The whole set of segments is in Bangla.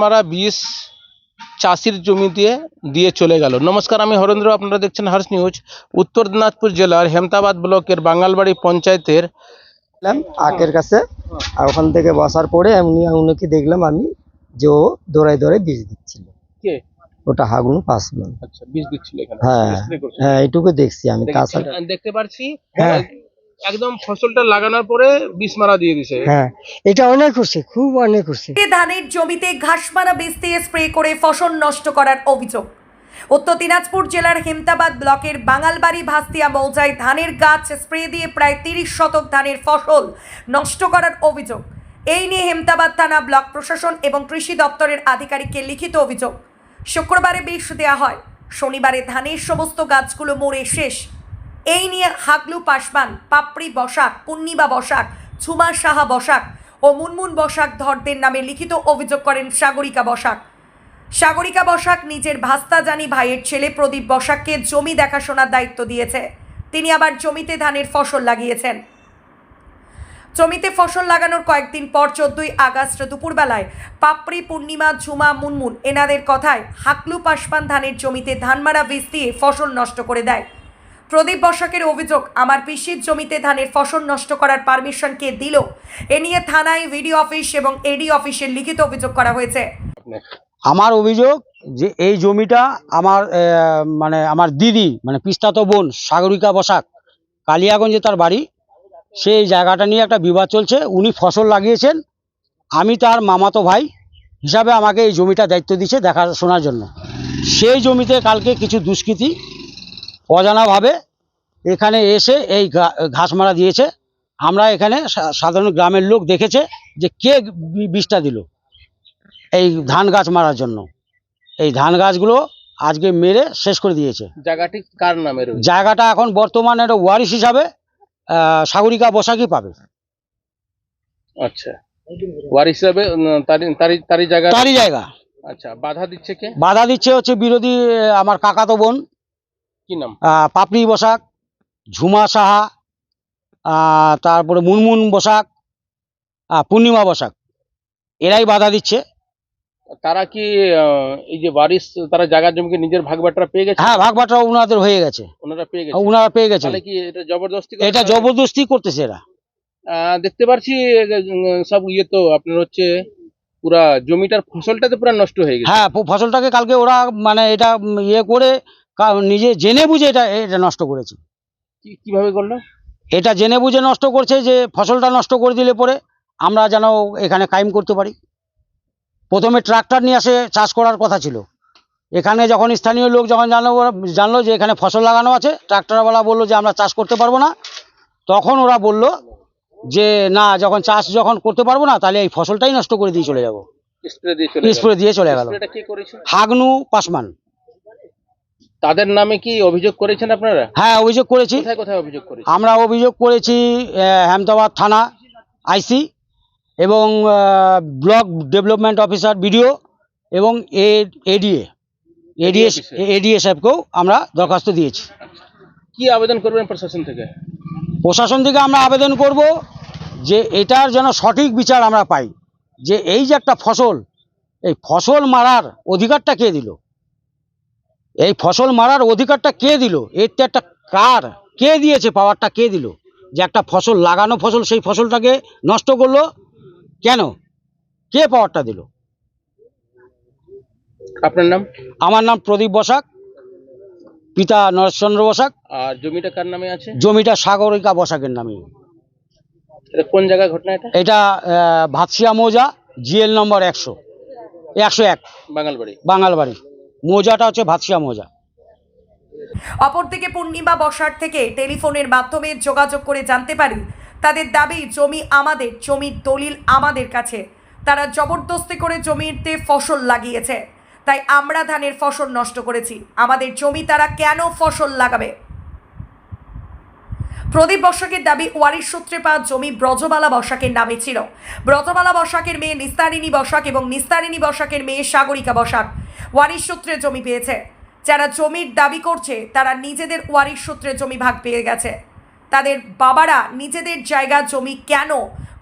মারা বিষ চাষির জমিতে দিয়ে চলে গেল। নমস্কার, আমি হরেন্দ্র, আপনারা দেখছেন হার্স নিউজ। উত্তর দিনাজপুর জেলার হেমতাবাদ ব্লকের বাঙালবাড়ি পঞ্চায়েতের আখের কাছে, আর ওখান থেকে বসার পরে উনিকে দেখলাম আমি যে ও দৌড়ায় দৌড়ায় বীজ দিচ্ছিল। কে? ওটা হাগনু পাসওয়ান। আচ্ছা, বীজ দিচ্ছিল এখানে? হ্যাঁ হ্যাঁ, এইটুকু দেখছি আমি। তাছাড়া দেখতে পারছি হ্যাঁ একদম ফসলটা লাগানোর পরে বিষ মারা দিয়ে দিছে। হ্যাঁ, এটা অনেক করছে, খুব অনেক করছে। ধানের জমিতে ঘাস মারা বীজ দিয়ে স্প্রে করে ফসল নষ্ট করার অভিযোগ। উত্তর দিনাজপুর জেলার হেমতাবাদ ব্লকের বাঙালবাড়ি ভাস্তিয়া মৌজায় ধানের গাছ স্প্রে দিয়ে প্রায় 30 শতক ধানের ফসল নষ্ট করার অভিযোগ। এই নিয়ে হেমতাবাদ থানা, ব্লক প্রশাসন এবং কৃষি দপ্তরের আধিকারিককে লিখিত অভিযোগ। শুক্রবারে বিষ দেওয়া হয়, শনিবারে ধানের সমস্ত গাছগুলো মরে শেষ। এই নিয়ে হাগলু পাসওয়ান, পাপড়ি বসাক, পূর্ণিমা বসাক, ঝুমা সাহা বসাক ও মুনমুন বসাক ধরদের নামে লিখিত অভিযোগ করেন সাগরিকা বসাক। সাগরিকা বসাক নিজের ভাস্তাজানি ভাইয়ের ছেলে প্রদীপ বসাককে জমি দেখাশোনার দায়িত্ব দিয়েছে। তিনি আবার জমিতে ধানের ফসল লাগিয়েছেন। জমিতে ফসল লাগানোর কয়েকদিন পর 14ই আগস্ট দুপুরবেলায় পাপড়ি, পূর্ণিমা, ঝুমা, মুনমুন এনাদের কথায় হাগলু পাসওয়ান ধানের জমিতে ধান মারা বীজ দিয়ে ফসল নষ্ট করে দেয়। প্রদীপ বসাকের অভিযোগ, আমার পিসির জমিতে ধানের ফসল নষ্ট করার পারমিশন কে দিল? এ নিয়ে থানায় ভিডিও অফিস এবং এডি অফিসের লিখিত অভিযোগ করা হয়েছে। আমার অভিযোগ যে এই জমিটা আমার আমার দিদি পিস্তাতো বোন সাগরিকা বসাক, কালিয়াগঞ্জে তার বাড়ি। সেই জায়গাটা নিয়ে একটা বিবাদ চলছে। উনি ফসল লাগিয়েছেন, আমি তার মামাতো ভাই হিসাবে আমাকে এই জমিটা দায়িত্ব দিয়েছে দেখাশোনার জন্য। সেই জমিতে কালকে কিছু দুষ্কৃতী অজানাভাবে এখানে এসে এই ঘাস মারা দিয়েছে। আমরা এখানে সাধারণ গ্রামের লোক দেখেছে যে কে বিষটা দিল এই ধান গাছ মারার জন্য। এই ধান গাছগুলো আজকে মেরে শেষ করে দিয়েছে। জায়গাটি কার নামে রয়েছে? জায়গাটা এখন বর্তমানে একটা ওয়ারিশ হিসাবে সাগরিকা বসাকই পাবে। আচ্ছা, ওয়ারিশ হিসাবে তারই জায়গা। আচ্ছা, বাধা দিচ্ছে কে? বাধা দিচ্ছে হচ্ছে বিরোধী আমার কাকাতো বোন। কি নাম? পাপড়ি বসাক, ঝুমা সাহা, তারপরে মুনমুন বসাক, পূর্ণিমা বসাক, এরাই বাধা দিচ্ছে। তারা কি এই যে ওয়ারিশ, তারা জায়গার জমিকে নিজের ভাগ বাটরা পেয়ে গেছে? হ্যাঁ, ভাগ বাটরা ওনাদের হয়ে গেছে। ওনারা পেয়ে গেছে। তাহলে কি এটা জবরদস্তি? এটা জবরদস্তি করতেছে এরা। দেখতে পাচ্ছি সব তো আপনার হচ্ছে পুরা জমিটার ফসলটা তো পুরো নষ্ট হয়ে গেছে। হ্যাঁ, ফসলটাকে কালকে ওরা এটা করে নিজে জেনে বুঝে এটা নষ্ট করেছে। কিভাবে করলো? এটা জেনে বুঝে নষ্ট করছে যে ফসলটা নষ্ট করে দিলে পরে আমরা যেন এখানে কায়েম করতে পারি। প্রথমে ট্রাক্টর নিয়ে আসে চাষ করার কথা ছিল। এখানে যখন স্থানীয় লোক যখন জানলো যে এখানে ফসল লাগানো আছে, ট্রাক্টরওয়ালা বললো যে আমরা চাষ করতে পারবো না। তখন ওরা বলল যে না, চাষ যখন করতে পারবো না তাহলে এই ফসলটাই নষ্ট করে দিয়ে চলে যাবো। স্প্রে দিয়ে চলে গেল। হাগনু পাসওয়ান। তাদের নামে কি অভিযোগ করেছেন আপনারা? হ্যাঁ, অভিযোগ করেছি। কোথায় অভিযোগ করেছেন? আমরা অভিযোগ করেছি হেমতাবাদ থানা, আইসি এবং ব্লক ডেভেলপমেন্ট অফিসার, বিডিও এবং এডিএ সাহেবকেও আমরা দরখাস্ত দিয়েছি। কি আবেদন করবেন প্রশাসন থেকে? প্রশাসন থেকে আমরা আবেদন করব যে এটার যেন সঠিক বিচার আমরা পাই। যে এই যে একটা ফসল, এই ফসল মারার অধিকারটা কে দিল? এই ফসল মারার অধিকারটা কে দিল? এর তো একটা কে দিয়েছে, পাওয়ারটা কে দিল? যে একটা ফসল লাগানো ফসল, সেই ফসলটাকে নষ্ট করলো কেন? কে পাওয়ারটা দিল? আপনার নাম? আমার নাম প্রদীপ বসাক, পিতা নরেশচন্দ্র বসাক। আর জমিটা কার নামে আছে? জমিটা সাগরিকা বসাকের নামে। এটা কোন জায়গায় ঘটনা? এটা ভাতসিয়া মৌজা, জিএল নম্বর 101 বাঙালবাড়ি। মৌজাটা হচ্ছে ভাতসিয়া মৌজা। অপরদিকে পূর্ণিমা বসার থেকে টেলিফোনের মাধ্যমে যোগাযোগ করে জানতে পারি তাদের দাবি জমি আমাদের, জমির দলিল আমাদের কাছে। তারা জবরদস্তি করে জমিতে ফসল লাগিয়েছে, তাই আমরা ধানের ফসল নষ্ট করেছি। আমাদের জমি তারা কেন ফসল লাগাবে? প্রদীপ বসাকের দাবি, ওয়ারিশ সূত্রে পাওয়া জমি ব্রজবালা বসাকের নামে ছিল। ব্রজবালা বসাকের মেয়ে নিস্তারিণী বসাক এবং নিস্তারিণী বসাকের মেয়ে সাগরিকা বসাক ওয়ারিশ সূত্রে জমি পেয়েছে। যারা জমির দাবি করছে তারা নিজেদের ওয়ারিশ সূত্রে জমি ভাগ পেয়ে গেছে। তাদের বাবারা নিজেদের জায়গা জমি কেন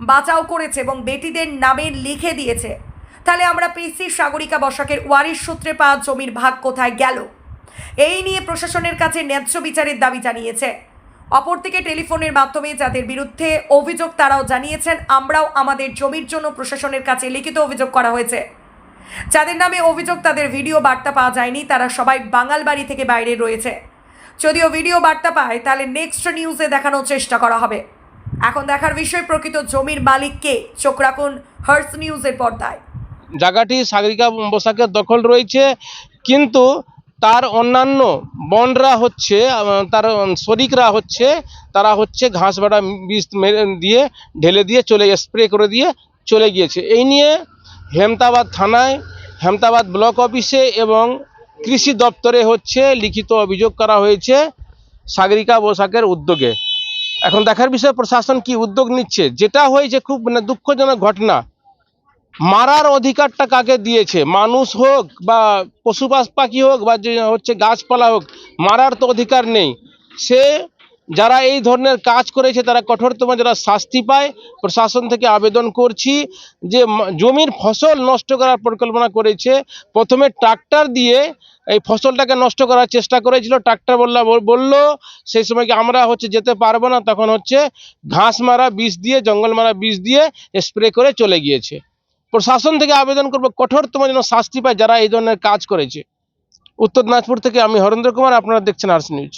বাঁচাও করেছে এবং বেটিদের নামে লিখে দিয়েছে। তাহলে আমরা পিসি সাগরিকা বসাকের ওয়ারিশ সূত্রে পাওয়া জমির ভাগ কোথায় গেল? এই নিয়ে প্রশাসনের কাছে ন্যায্য বিচারের দাবি জানিয়েছে। অপরদিকে টেলিফোনের মাধ্যমে যাদের বিরুদ্ধে অভিযোগ তারাও জানিয়েছেন, আমরাও আমাদের জমির জন্য প্রশাসনের কাছে লিখিত অভিযোগ করা হয়েছে। যাদের নামে অভিযোগ তাদের ভিডিও বার্তা পাওয়া যায়নি, তারা সবাই বাঙালবাড়ি থেকে বাইরে রয়েছে। যদিও ভিডিও বার্তা পায় তাহলে নেক্সট নিউজে দেখানোর চেষ্টা করা হবে। এখন দেখার বিষয় প্রকৃত জমির মালিক কে। চোখ রাখুন হার্স নিউজের পর্দায়। জায়গাটি সাগরিকা বসাকের দখল রয়েছে, কিন্তু তার অন্যান্য বনরা হচ্ছে, তার শরিকরা হচ্ছে, তারা হচ্ছে ঘাস বাটা বিষ দিয়ে ঢেলে দিয়ে স্প্রে করে দিয়ে চলে গিয়েছে। এই নিয়ে হেমতাবাদ থানায়, হেমতাবাদ ব্লক অফিসে এবং কৃষি দপ্তরে হচ্ছে লিখিত অভিযোগ করা হয়েছে সাগরিকা বসাকের উদ্যোগে। এখন দেখার বিষয় প্রশাসন কি উদ্যোগ নিচ্ছে। যেটা হয়েছে খুব দুঃখজনক ঘটনা। মারার অধিকারটা কাকে দিয়েছে? মানুষ হোক বা পশু পাখি হোক বা যে হচ্ছে গাছপালা হোক, মারার তো অধিকার নেই। সে যারা এই ধরনের কাজ করেছে তারা কঠোরতম যারা শাস্তি পায়। প্রশাসন থেকে আবেদন করছি যে জমির ফসল নষ্ট করার পরিকল্পনা করেছে। প্রথমে ট্রাক্টর দিয়ে এই ফসলটাকে নষ্ট করার চেষ্টা করেছিল। ট্রাক্টর বলল সেই সময় কি আমরা হচ্ছে যেতে পারবো না, তখন হচ্ছে ঘাস মারা বিষ দিয়ে, জঙ্গল মারা বিষ দিয়ে স্প্রে করে চলে গিয়েছে। প্রশাসন থেকে আবেদন করবো কঠোরতম যেন শাস্তি পায় যারা এই ধরনের কাজ করেছে। উত্তর দিনাজপুর থেকে আমি হরেন্দ্র কুমার, আপনারা দেখছেন হার্স নিউজ।